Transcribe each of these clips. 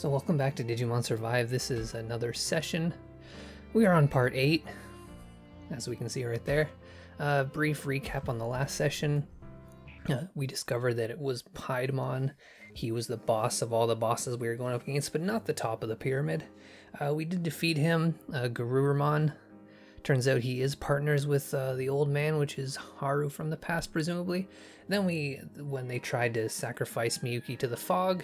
So welcome back to Digimon Survive. This is another session. We are on part 8, as we can see right there. Brief recap on the last session. We discovered that it was Piedmon. He was the boss of all the bosses we were going up against, but not the top of the pyramid. We did defeat him, Garurumon. Turns out he is partners with the old man, which is Haru from the past, presumably. Then when they tried to sacrifice Miyuki to the fog,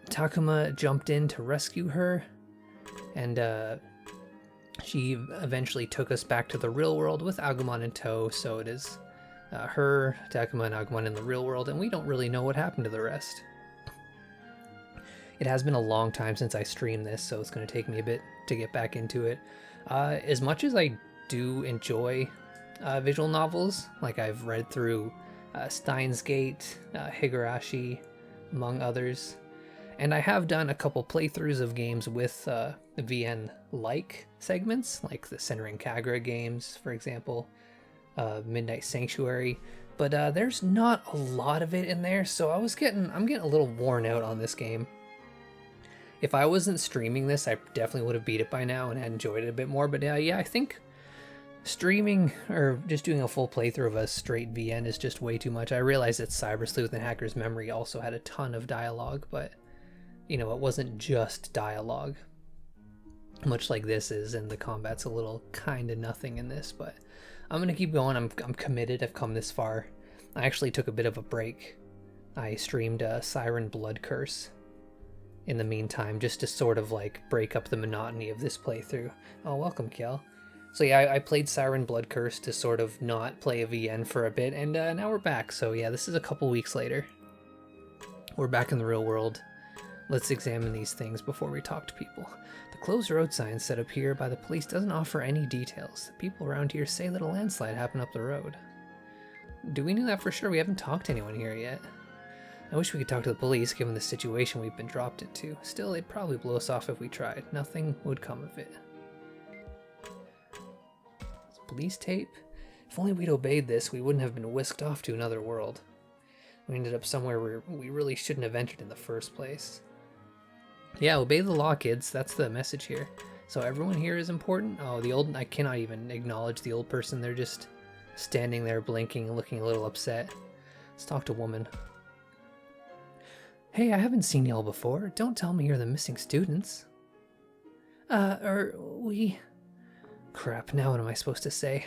Takuma jumped in to rescue her, and she eventually took us back to the real world with Agumon in tow, so it is her, Takuma, and Agumon in the real world, and we don't really know what happened to the rest. It has been a long time since I streamed this, so it's going to take me a bit to get back into it. As much as I do enjoy visual novels, like I've read through Steins Gate, Higurashi, among others, and I have done a couple playthroughs of games with VN-like segments, like the Senran Kagura games, for example, Midnight Sanctuary, but there's not a lot of it in there, so I'm getting a little worn out on this game. If I wasn't streaming this, I definitely would have beat it by now and had enjoyed it a bit more, but yeah, I think streaming or just doing a full playthrough of a straight VN is just way too much. I realize that Cyber Sleuth and Hacker's Memory also had a ton of dialogue, but you know, it wasn't just dialogue, much like this is, and the combat's a little kind of nothing in this, but I'm gonna keep going. I'm committed. I've come this far. I actually took a bit of a break. I streamed Siren Blood Curse in the meantime, just to sort of like break up the monotony of this playthrough. Oh, welcome, Kiel. So yeah, I played Siren Blood Curse to sort of not play a VN for a bit, and now we're back. So yeah, this is a couple weeks later. We're back in the real world. Let's examine these things before we talk to people. The closed road sign set up here by the police doesn't offer any details. The people around here say that a landslide happened up the road. Do we know that for sure? We haven't talked to anyone here yet. I wish we could talk to the police, given the situation we've been dropped into. Still, they'd probably blow us off if we tried. Nothing would come of it. It's police tape? If only we'd obeyed this, we wouldn't have been whisked off to another world. We ended up somewhere where we really shouldn't have entered in the first place. Yeah, obey the law, kids. That's the message here. So everyone here is important? Oh, I cannot even acknowledge the old person. They're just standing there blinking and looking a little upset. Let's talk to woman. Hey, I haven't seen y'all before. Don't tell me you're the missing students. Crap, now what am I supposed to say?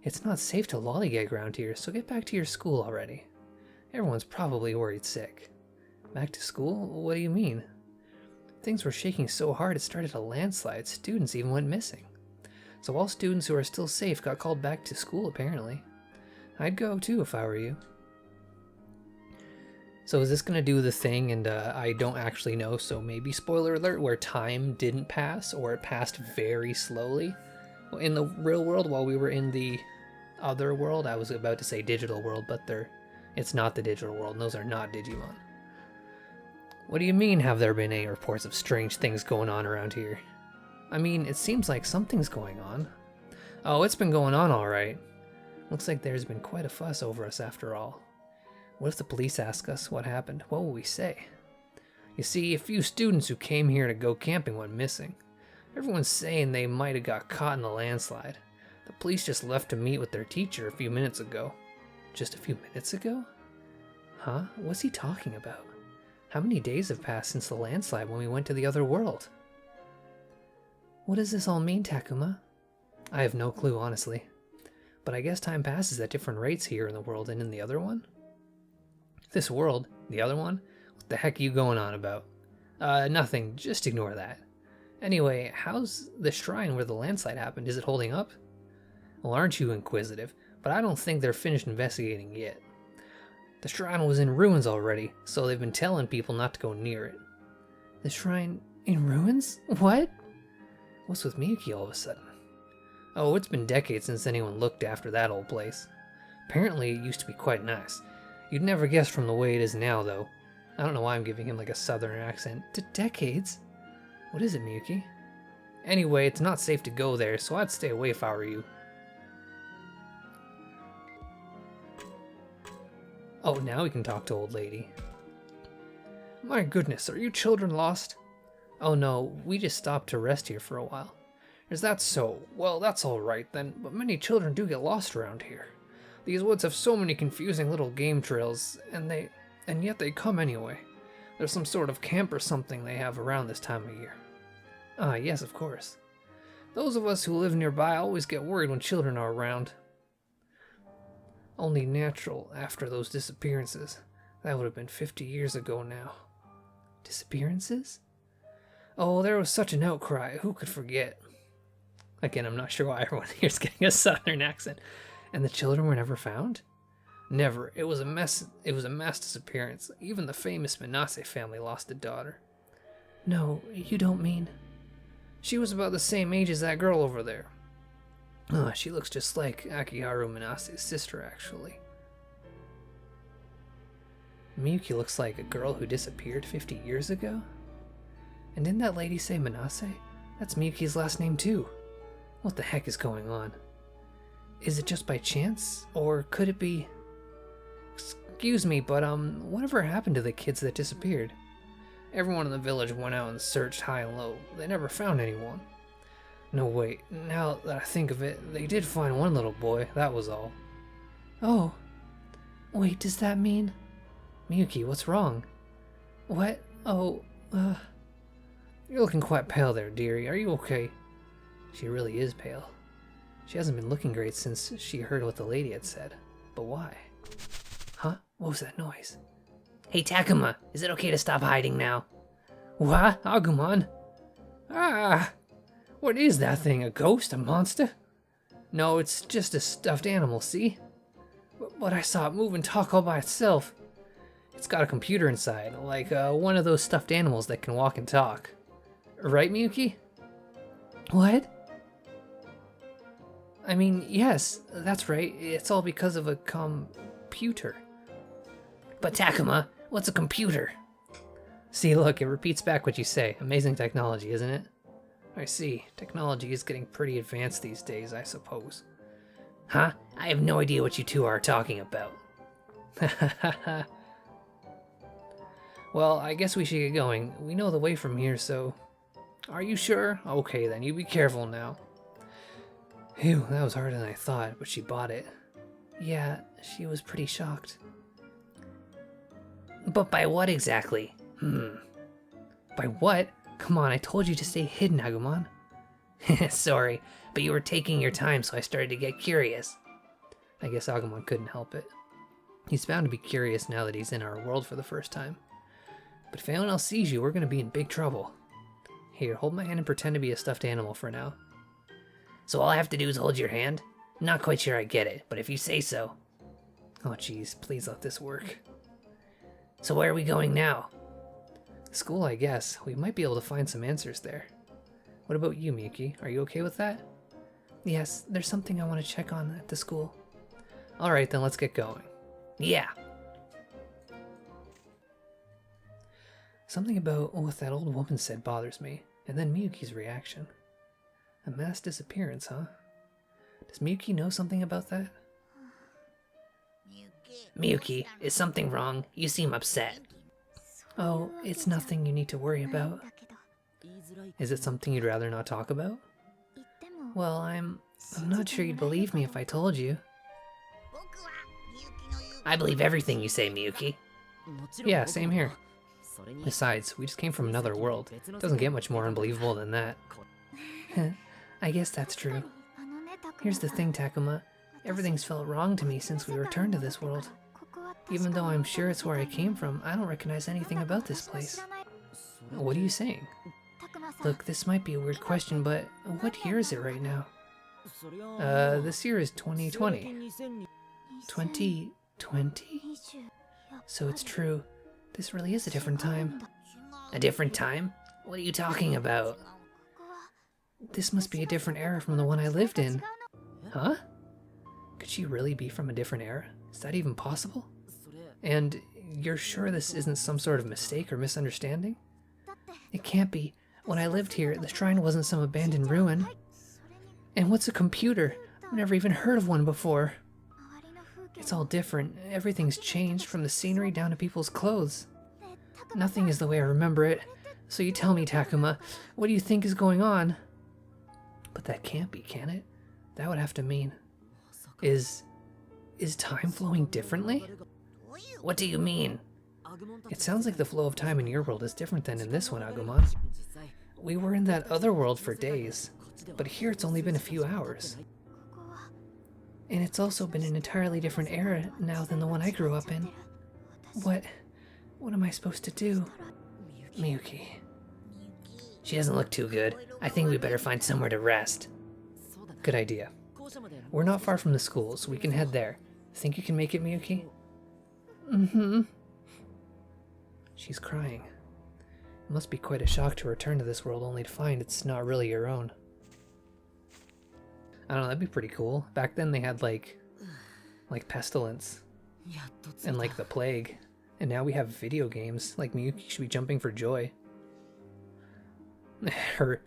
It's not safe to lollygag around here, so get back to your school already. Everyone's probably worried sick. Back to school? What do you mean? Things were shaking so hard it started a landslide. Students even went missing. So all students who are still safe got called back to school, apparently. I'd go too if I were you. So is this going to do the thing, and I don't actually know, so maybe spoiler alert, where time didn't pass, or it passed very slowly in the real world while we were in the other world? I was about to say digital world, but it's not the digital world, and those are not Digimon. What do you mean, have there been any reports of strange things going on around here? I mean, it seems like something's going on. Oh, it's been going on all right. Looks like there's been quite a fuss over us after all. What if the police ask us what happened? What will we say? You see, a few students who came here to go camping went missing. Everyone's saying they might have got caught in the landslide. The police just left to meet with their teacher a few minutes ago. Just a few minutes ago? Huh? What's he talking about? How many days have passed since the landslide when we went to the other world? What does this all mean, Takuma? I have no clue, honestly. But I guess time passes at different rates here in the world and in the other one? This world? The other one? What the heck are you going on about? Nothing. Just ignore that. Anyway, how's the shrine where the landslide happened? Is it holding up? Well, aren't you inquisitive? But I don't think they're finished investigating yet. The shrine was in ruins already, so they've been telling people not to go near it. The shrine in ruins? What? What's with Miyuki all of a sudden? Oh, it's been decades since anyone looked after that old place. Apparently it used to be quite nice. You'd never guess from the way it is now, though. I don't know why I'm giving him like a southern accent. Decades? What is it, Miyuki? Anyway, it's not safe to go there, so I'd stay away if I were you. Oh, now we can talk to old lady. My goodness, are you children lost? Oh no, we just stopped to rest here for a while. Is that so? Well, that's alright then, but many children do get lost around here. These woods have so many confusing little game trails, and yet they come anyway. There's some sort of camp or something they have around this time of year. Ah, yes, of course. Those of us who live nearby always get worried when children are around. Only natural after those disappearances. That would have been 50 years ago now. Disappearances? Oh, there was such an outcry. Who could forget? Again, I'm not sure why everyone here is getting a southern accent. And the children were never found? Never. It was a mass disappearance. Even the famous Manase family lost a daughter. No, you don't mean... She was about the same age as that girl over there. She looks just like Akiharu Manase's sister, actually. Miyuki looks like a girl who disappeared 50 years ago? And didn't that lady say Manase? That's Miyuki's last name too. What the heck is going on? Is it just by chance? Or could it be... Excuse me, but whatever happened to the kids that disappeared? Everyone in the village went out and searched high and low. They never found anyone. No, wait. Now that I think of it, they did find one little boy. That was all. Oh. Wait, does that mean... Miyuki, what's wrong? What? Oh, You're looking quite pale there, dearie. Are you okay? She really is pale. She hasn't been looking great since she heard what the lady had said. But why? Huh? What was that noise? Hey, Takuma, is it okay to stop hiding now? What? Agumon? Ah! What is that thing? A ghost? A monster? No, it's just a stuffed animal, see? But I saw it move and talk all by itself. It's got a computer inside, like one of those stuffed animals that can walk and talk. Right, Miyuki? What? I mean, yes, that's right. It's all because of a computer. But Takuma, what's a computer? See, look, it repeats back what you say. Amazing technology, isn't it? I see. Technology is getting pretty advanced these days, I suppose. Huh? I have no idea what you two are talking about. Well, I guess we should get going. We know the way from here, so... Are you sure? Okay, then. You be careful now. Phew, that was harder than I thought, but she bought it. Yeah, she was pretty shocked. But by what exactly? By what? Come on, I told you to stay hidden, Agumon. Sorry, but you were taking your time, so I started to get curious. I guess Agumon couldn't help it. He's bound to be curious now that he's in our world for the first time. But if anyone else sees you, we're gonna be in big trouble. Here, hold my hand and pretend to be a stuffed animal for now. So all I have to do is hold your hand? Not quite sure I get it, but if you say so. Oh jeez, please let this work. So where are we going now? School, I guess. We might be able to find some answers there. What about you, Miyuki? Are you okay with that? Yes, there's something I want to check on at the school. Alright, then let's get going. Yeah! Something about what that old woman said bothers me, and then Miyuki's reaction. A mass disappearance, huh? Does Miyuki know something about that? Miyuki, is something wrong? You seem upset. Oh, it's nothing you need to worry about. Is it something you'd rather not talk about? Well, I'm not sure you'd believe me if I told you. I believe everything you say, Miyuki. Yeah, same here. Besides, we just came from another world. It doesn't get much more unbelievable than that. I guess that's true. Here's the thing, Takuma. Everything's felt wrong to me since we returned to this world. Even though I'm sure it's where I came from, I don't recognize anything about this place. What are you saying? Look, this might be a weird question, but what year is it right now? This year is 2020. 2020? So it's true. This really is a different time. A different time? What are you talking about? This must be a different era from the one I lived in. Huh? Could she really be from a different era? Is that even possible? And you're sure this isn't some sort of mistake or misunderstanding? It can't be. When I lived here, the shrine wasn't some abandoned ruin. And what's a computer? I've never even heard of one before. It's all different. Everything's changed, from the scenery down to people's clothes. Nothing is the way I remember it. So you tell me, Takuma, what do you think is going on? But that can't be, can it? That would have to mean... Is time flowing differently? What do you mean? It sounds like the flow of time in your world is different than in this one, Agumon. We were in that other world for days, but here it's only been a few hours. And it's also been an entirely different era now than the one I grew up in. What am I supposed to do? Miyuki. She doesn't look too good. I think we better find somewhere to rest. Good idea. We're not far from the school, so we can head there. Think you can make it, Miyuki? Mm-hmm. She's crying. It must be quite a shock to return to this world only to find it's not really your own. I don't know, that'd be pretty cool. Back then they had like pestilence and like the plague. And now we have video games. Like Miyuki should be jumping for joy. Her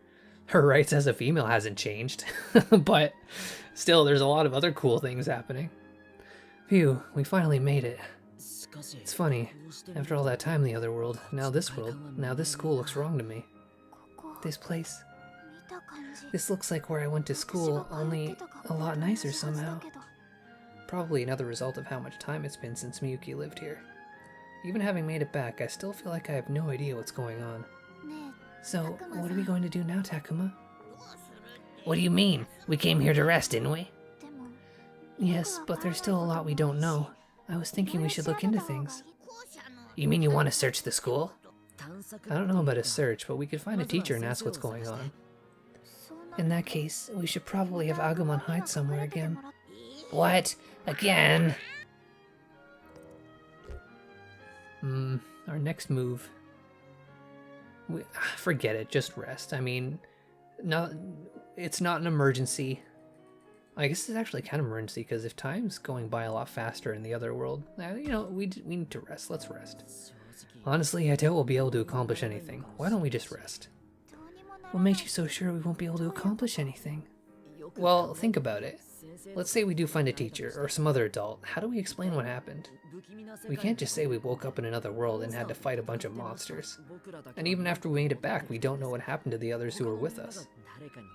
rights as a female hasn't changed. But still, there's a lot of other cool things happening. Phew, we finally made it. It's funny, after all that time in the other world, now this school looks wrong to me. This place. This looks like where I went to school, only a lot nicer somehow. Probably another result of how much time it's been since Miyuki lived here. Even having made it back, I still feel like I have no idea what's going on. So, what are we going to do now, Takuma? What do you mean? We came here to rest, didn't we? Yes, but there's still a lot we don't know. I was thinking we should look into things. You mean you want to search the school? I don't know about a search, but we could find a teacher and ask what's going on. In that case, we should probably have Agumon hide somewhere again. What? Again? Our next move. Forget it, just rest. I mean, it's not an emergency. I guess it's actually kind of an emergency, because if time's going by a lot faster in the other world, you know, we need to rest. Let's rest. Honestly, I doubt we'll be able to accomplish anything. Why don't we just rest? What makes you so sure we won't be able to accomplish anything? Well, think about it. Let's say we do find a teacher, or some other adult. How do we explain what happened? We can't just say we woke up in another world and had to fight a bunch of monsters. And even after we made it back, we don't know what happened to the others who were with us.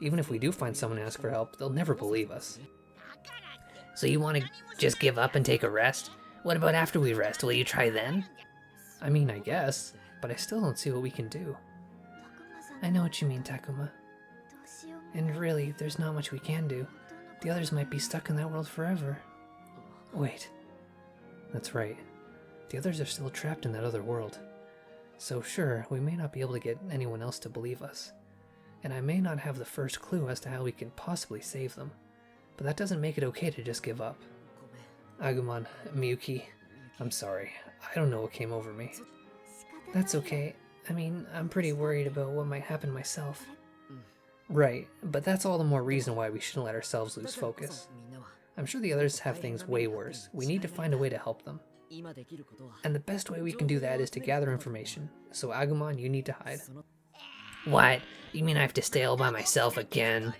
Even if we do find someone to ask for help, they'll never believe us. So you want to just give up and take a rest? What about after we rest? Will you try then? I mean, I guess, but I still don't see what we can do. I know what you mean, Takuma. And really, there's not much we can do. The others might be stuck in that world forever. Wait. That's right. The others are still trapped in that other world. So sure, we may not be able to get anyone else to believe us. And I may not have the first clue as to how we can possibly save them. But that doesn't make it okay to just give up. Agumon, Miyuki, I'm sorry. I don't know what came over me. That's okay. I mean, I'm pretty worried about what might happen myself. Right, but that's all the more reason why we shouldn't let ourselves lose focus. I'm sure the others have things way worse. We need to find a way to help them. And the best way we can do that is to gather information. So Agumon, you need to hide. What? You mean I have to stay all by myself again?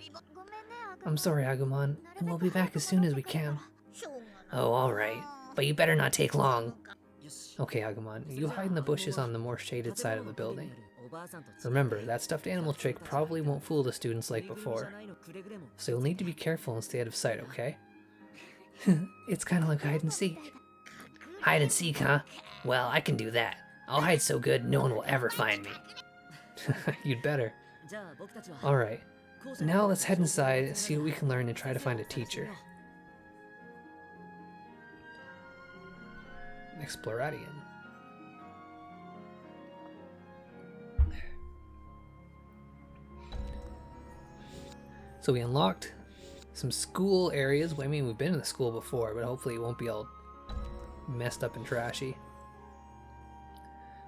I'm sorry, Agumon, and we'll be back as soon as we can. Oh, alright. But you better not take long. Okay, Agumon, you hide in the bushes on the more shaded side of the building. Remember, that stuffed animal trick probably won't fool the students like before. So you'll need to be careful and stay out of sight, okay? It's kind of like hide and seek. Hide and seek, huh? Well, I can do that. I'll hide so good no one will ever find me. You'd better. Alright, now let's head inside, see what we can learn, and try to find a teacher. Exploradian. So we unlocked some school areas. I mean, we've been in the school before, but hopefully it won't be all messed up and trashy.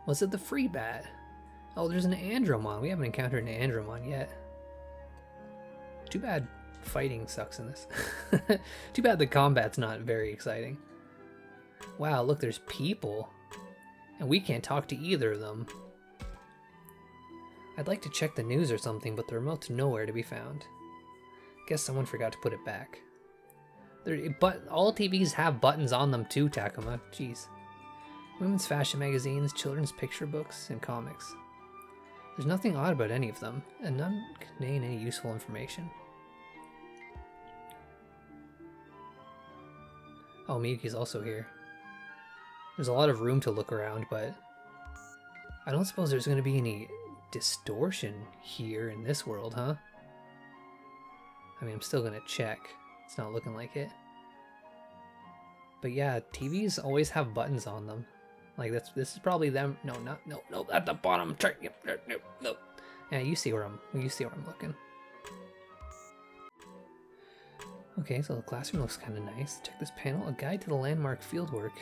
Was it the free bat? Oh, there's an Andromon. We haven't encountered an Andromon yet. Too bad fighting sucks in this. Too bad the combat's not very exciting. Wow, look, there's people. And we can't talk to either of them. I'd like to check the news or something, but the remote's nowhere to be found. Guess someone forgot to put it back. But all TVs have buttons on them too, Takuma. Jeez. Women's fashion magazines, children's picture books, and comics. There's nothing odd about any of them, and none contain any useful information. Oh, Miyuki's also here. There's a lot of room to look around, but I don't suppose there's going to be any distortion here in this world, huh? I mean, I'm still going to check. It's not looking like it. But yeah, TVs always have buttons on them. Like this is probably them. No, at the bottom. No. Yeah, you see where I'm looking. Okay, so the classroom looks kind of nice. Check this panel. A guide to the landmark fieldwork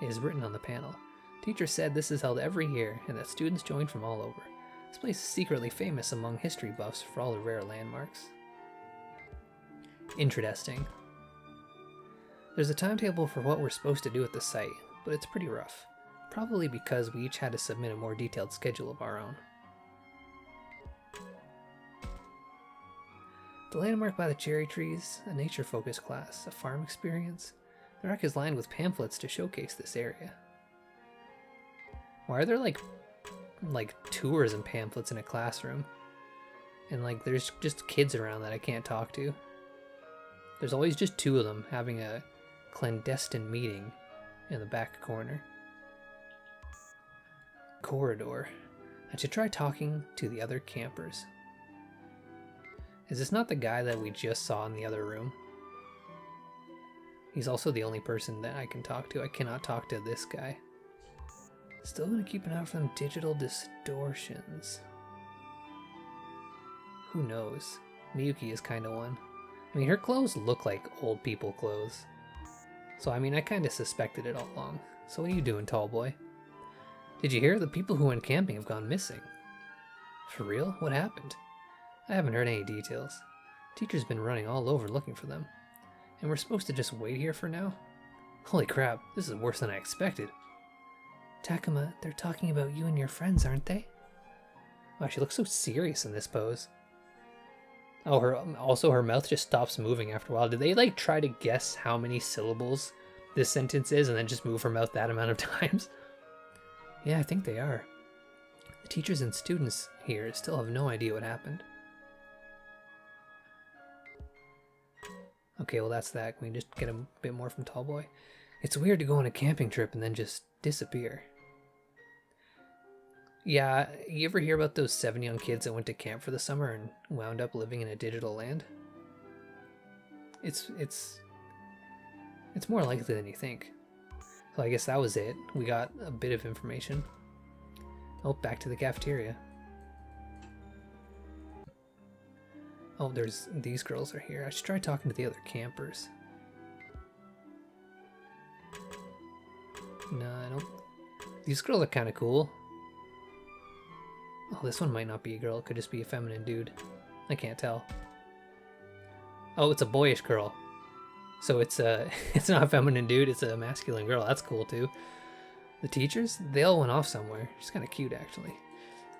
is written on the panel. Teacher said this is held every year and that students join from all over. This place is secretly famous among history buffs for all the rare landmarks. Interesting. There's a timetable for what we're supposed to do at the site, but it's pretty rough. Probably because we each had to submit a more detailed schedule of our own. The landmark by the cherry trees, a nature-focused class, a farm experience. The rack is lined with pamphlets to showcase this area. Why are there like tourism pamphlets in a classroom? And like there's just kids around that I can't talk to. There's always just two of them having a clandestine meeting in the back corner. Corridor. I should try talking to the other campers. Is this not the guy that we just saw in the other room? He's also the only person that I can talk to. I cannot talk to this guy. Still gonna keep an eye for them digital distortions. Who knows? Miyuki is kind of one. I mean, her clothes look like old people clothes. So I mean, I kind of suspected it all along. So what are you doing, tall boy? Did you hear? The people who went camping have gone missing. For real? What happened? I haven't heard any details. Teacher's been running all over looking for them. And we're supposed to just wait here for now? Holy crap, this is worse than I expected. Takuma, they're talking about you and your friends, aren't they? Wow, she looks so serious in this pose. Oh, her mouth just stops moving after a while. Did they like try to guess how many syllables this sentence is and then just move her mouth that amount of times? Yeah, I think they are. The teachers and students here still have no idea what happened. Okay, well that's that. Can we just get a bit more from Tallboy? It's weird to go on a camping trip and then just disappear. Yeah, you ever hear about those 7 young kids that went to camp for the summer and wound up living in a digital land? It's more likely than you think. So I guess that was it. We got a bit of information. Oh, back to the cafeteria. Oh, these girls are here. I should try talking to the other campers. No, I don't. These girls are kind of cool. Oh, this one might not be a girl. It could just be a feminine dude. I can't tell. Oh, it's a boyish girl. So it's not a feminine dude, it's a masculine girl. That's cool too. The teachers, they all went off somewhere. She's kind of cute actually.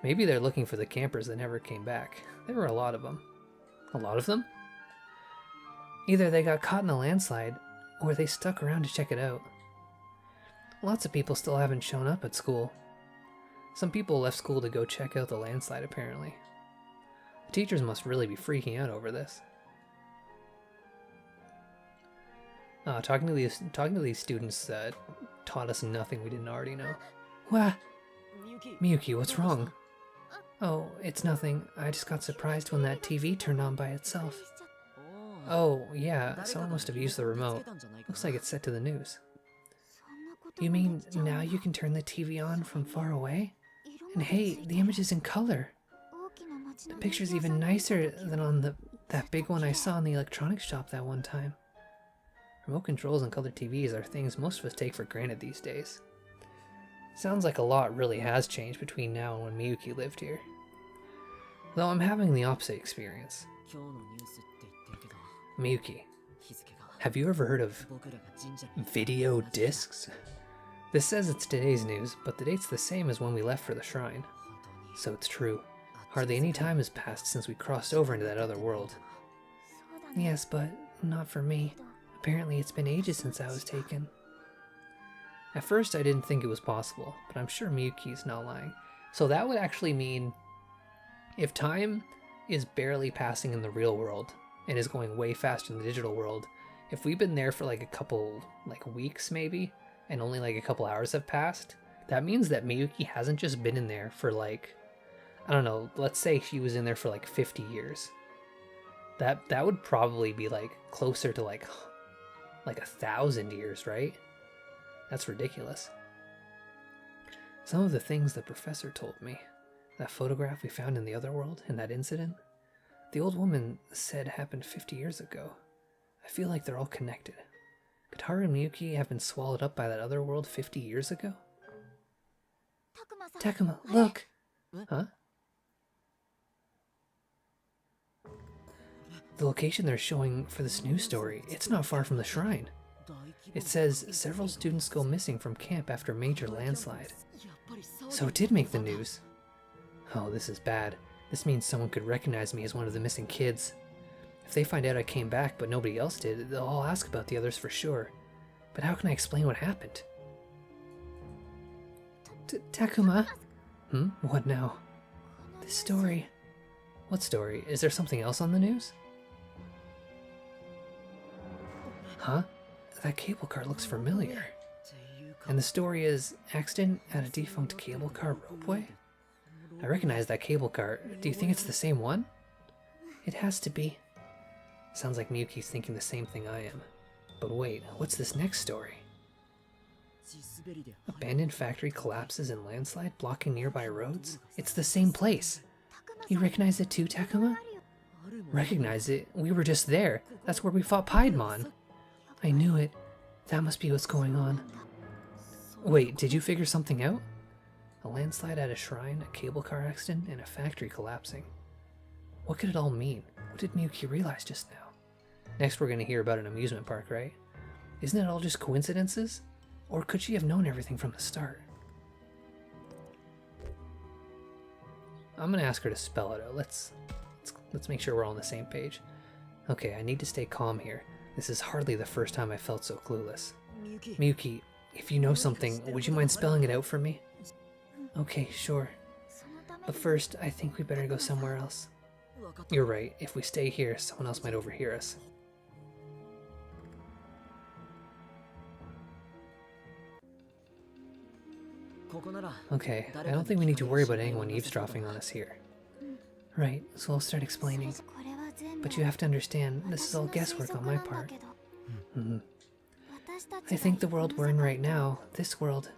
Maybe they're looking for the campers that never came back. There were a lot of them. A lot of them? Either they got caught in a landslide, or they stuck around to check it out. Lots of people still haven't shown up at school. Some people left school to go check out the landslide apparently. The teachers must really be freaking out over this. Talking to these students taught us nothing we didn't already know. What? Miyuki, what's wrong? Oh, it's nothing. I just got surprised when that TV turned on by itself. Oh, yeah, someone must have used the remote. Looks like it's set to the news. You mean now you can turn the TV on from far away? And hey, the image is in color. The picture's even nicer than on that big one I saw in the electronics shop that one time. Remote controls and color TVs are things most of us take for granted these days. Sounds like a lot really has changed between now and when Miyuki lived here. Though I'm having the opposite experience. Miyuki, have you ever heard of video discs? This says it's today's news, but the date's the same as when we left for the shrine. So it's true. Hardly any time has passed since we crossed over into that other world. Yes, but not for me. Apparently it's been ages since I was taken. At first I didn't think it was possible, but I'm sure Miyuki's not lying. So that would actually mean if time is barely passing in the real world and is going way faster in the digital world, if we've been there for like a couple weeks maybe, and only like a couple hours have passed, that means that Miyuki hasn't just been in there for like, I don't know, let's say she was in there for like 50 years. That would probably be like closer to like 1,000 years, right? That's ridiculous. Some of the things the professor told me, that photograph we found in the other world, in that incident, the old woman said happened 50 years ago. I feel like they're all connected. Could Haru and Miyuki have been swallowed up by that other world 50 years ago? Takuma, look! Huh? The location they're showing for this news story, it's not far from the shrine. It says several students go missing from camp after a major landslide. So it did make the news. Oh, this is bad. This means someone could recognize me as one of the missing kids. If they find out I came back but nobody else did, they'll all ask about the others for sure. But how can I explain what happened? Takuma? What now? This story. What story? Is there something else on the news? Huh? That cable car looks familiar. And the story is accident at a defunct cable car ropeway? I recognize that cable car. Do you think it's the same one? It has to be. Sounds like Miyuki's thinking the same thing I am. But wait, what's this next story? Abandoned factory collapses in landslide, blocking nearby roads? It's the same place. You recognize it too, Takuma? Recognize it? We were just there. That's where we fought Piedmon. I knew it. That must be what's going on. Wait, did you figure something out? A landslide at a shrine, a cable car accident, and a factory collapsing. What could it all mean? What did Miyuki realize just now? Next we're going to hear about an amusement park, right? Isn't it all just coincidences? Or could she have known everything from the start? I'm going to ask her to spell it out. Let's make sure we're all on the same page. Okay, I need to stay calm here. This is hardly the first time I felt so clueless. Miyuki, if you know something, would you mind spelling it out for me? Okay, sure. But first, I think we better go somewhere else. You're right. If we stay here, someone else might overhear us. Okay, I don't think we need to worry about anyone eavesdropping on us here. Right, so I'll start explaining. But you have to understand, this is all guesswork on my part. I think the world we're in right now, this world,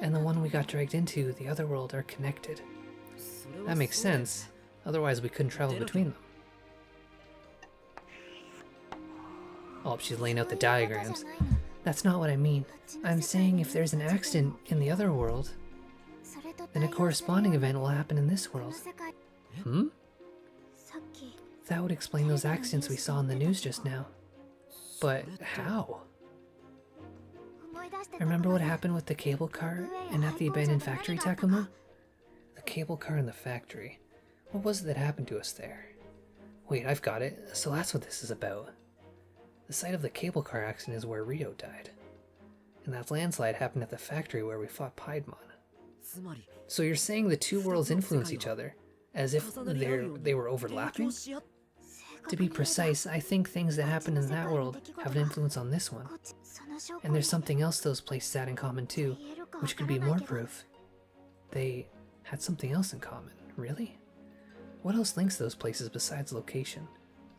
and the one we got dragged into, the other world, are connected. That makes sense, otherwise we couldn't travel between them. Oh, she's laying out the diagrams. That's not what I mean. I'm saying if there's an accident in the other world, then a corresponding event will happen in this world. That would explain those accidents we saw in the news just now. But how? Remember what happened with the cable car and at the abandoned factory, Takuma? The cable car in the factory. What was it that happened to us there? Wait, I've got it. So that's what this is about. The site of the cable car accident is where Ryo died. And that landslide happened at the factory where we fought Piedmon. So you're saying the two worlds influence each other, as if they were overlapping? To be precise, I think things that happened in that world have an influence on this one. And there's something else those places had in common too, which could be more proof. They had something else in common, really? What else links those places besides location?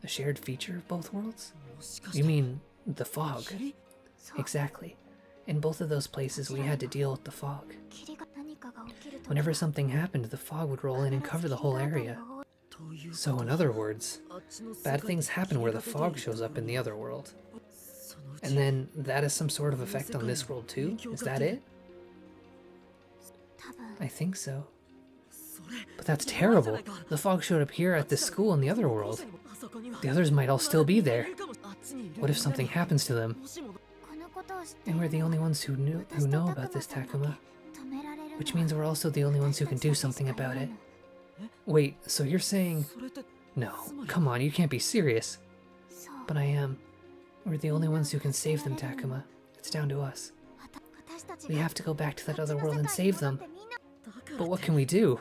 A shared feature of both worlds? You mean the fog? Exactly. In both of those places we had to deal with the fog. Whenever something happened, the fog would roll in and cover the whole area. So in other words, bad things happen where the fog shows up in the other world. And then that has some sort of effect on this world too? Is that it? I think so. But that's terrible. The fog showed up here at this school in the other world. The others might all still be there. What if something happens to them? And we're the only ones who know about this, Takuma. Which means we're also the only ones who can do something about it. Wait, so you're saying... No, come on, you can't be serious. But I am. We're the only ones who can save them, Takuma. It's down to us. We have to go back to that other world and save them. But what can we do?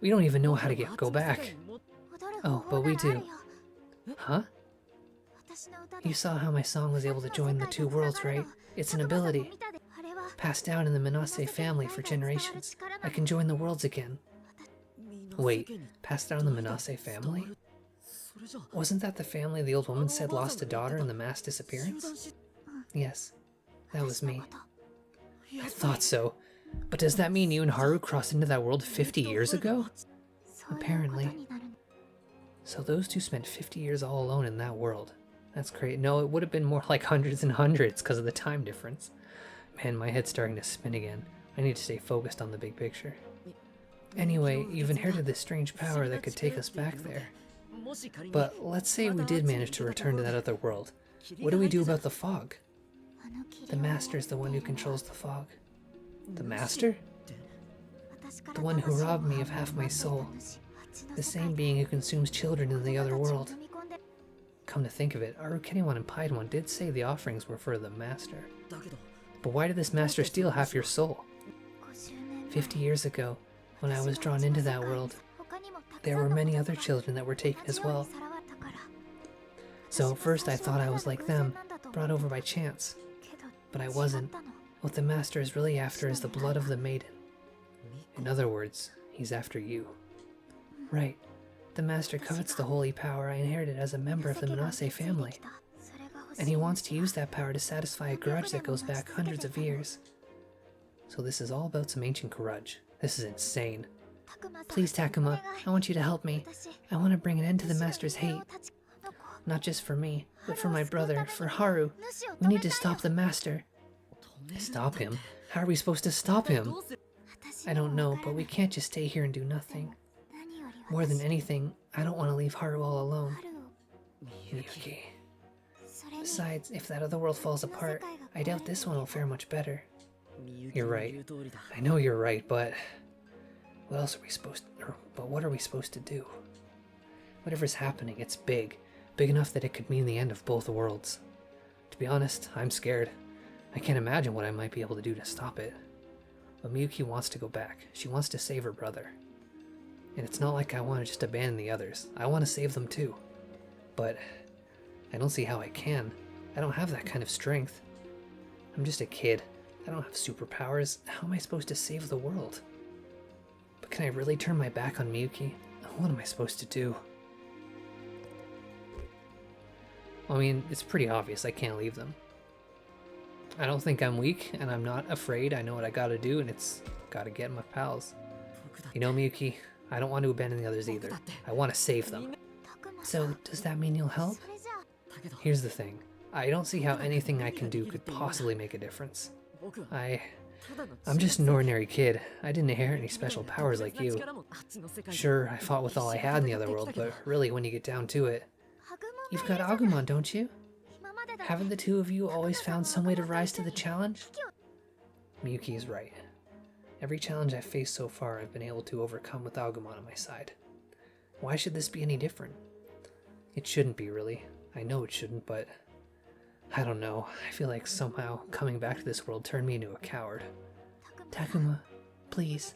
We don't even know how to go back. Oh, but we do. Huh? You saw how my song was able to join the two worlds, right? It's an ability. Passed down in the Minase family for generations. I can join the worlds again. Wait, passed down the Minase family? Wasn't that the family the old woman said lost a daughter in the mass disappearance? Yes, that was me. I thought so. But does that mean you and Haru crossed into that world 50 years ago? Apparently. So those two spent 50 years all alone in that world. That's great. No, it would have been more like hundreds and hundreds because of the time difference. Man, my head's starting to spin again. I need to stay focused on the big picture. Anyway, you've inherited this strange power that could take us back there. But let's say we did manage to return to that other world. What do we do about the fog? The Master is the one who controls the fog. The Master? The one who robbed me of half my soul. The same being who consumes children in the other world. Come to think of it, Arukenimon and Paidamon did say the offerings were for the Master. But why did this Master steal half your soul? 50 years ago, when I was drawn into that world, there were many other children that were taken as well. So at first I thought I was like them, brought over by chance. But I wasn't. What the Master is really after is the blood of the maiden. In other words, he's after you. Right. The Master covets the holy power I inherited as a member of the Minase family. And he wants to use that power to satisfy a grudge that goes back hundreds of years. So this is all about some ancient grudge. This is insane. Please, Takuma, I want you to help me. I want to bring an end to the Master's hate. Not just for me, but for my brother, for Haru. We need to stop the Master. Stop him? How are we supposed to stop him? I don't know, but we can't just stay here and do nothing. More than anything, I don't want to leave Haru all alone. Miyuki. Besides, if that other world falls apart, I doubt this one will fare much better. You're right. I know you're right, but what else are we supposed to, what are we supposed to do? Whatever's happening, it's big. Big enough that it could mean the end of both worlds. To be honest, I'm scared. I can't imagine what I might be able to do to stop it. But Miyuki wants to go back. She wants to save her brother. And it's not like I want to just abandon the others. I want to save them too. But I don't see how I can. I don't have that kind of strength. I'm just a kid. I don't have superpowers. How am I supposed to save the world? But can I really turn my back on Miyuki? What am I supposed to do? I mean, it's pretty obvious I can't leave them. I don't think I'm weak, and I'm not afraid. I know what I gotta do, and it's gotta get my pals. You know, Miyuki, I don't want to abandon the others either. I want to save them. So, does that mean you'll help? Here's the thing. I don't see how anything I can do could possibly make a difference. I'm just an ordinary kid. I didn't inherit any special powers like you. Sure, I fought with all I had in the other world, but really when you get down to it... You've got Agumon, don't you? Haven't the two of you always found some way to rise to the challenge? Miyuki is right. Every challenge I've faced so far I've been able to overcome with Agumon on my side. Why should this be any different? It shouldn't be, really. I know it shouldn't, but... I don't know. I feel like somehow coming back to this world turned me into a coward. Takuma, please.